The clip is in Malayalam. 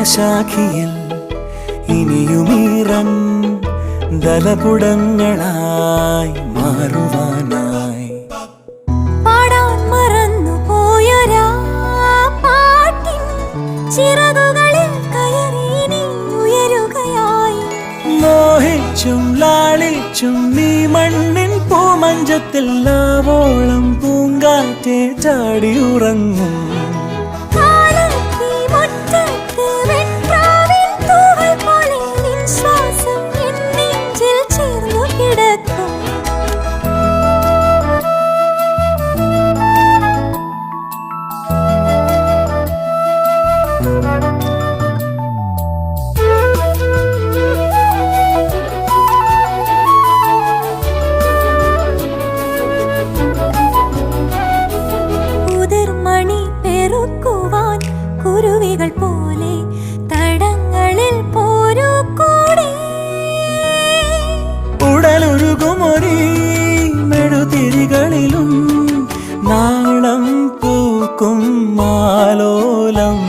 ഹൃദയശാഖിയിൽ ഇനിയുമീറൻ ദലപുടങ്ങളായി മാറുവാനായി പാടാൻ മറന്നു പോയൊരാ പാട്ടിൻ ചിറകുകളിൽ കയറി നീ ഉയരുകയായി. മോഹിച്ചും ലാളിച്ചും നീ മണ്ണിൻ പൂമഞ്ചത്തിൽ ആവോളം പൂങ്കാറ്റെ ചാടിയുറങ്ങും. കുരുവികൾ പോലെ തടങ്ങളിൽ പോരൂ കൂടെ. ഉടലൊരുകുമൊരീ മെഴുതിരികളിലും നാളം പൂക്കും മാലോലം.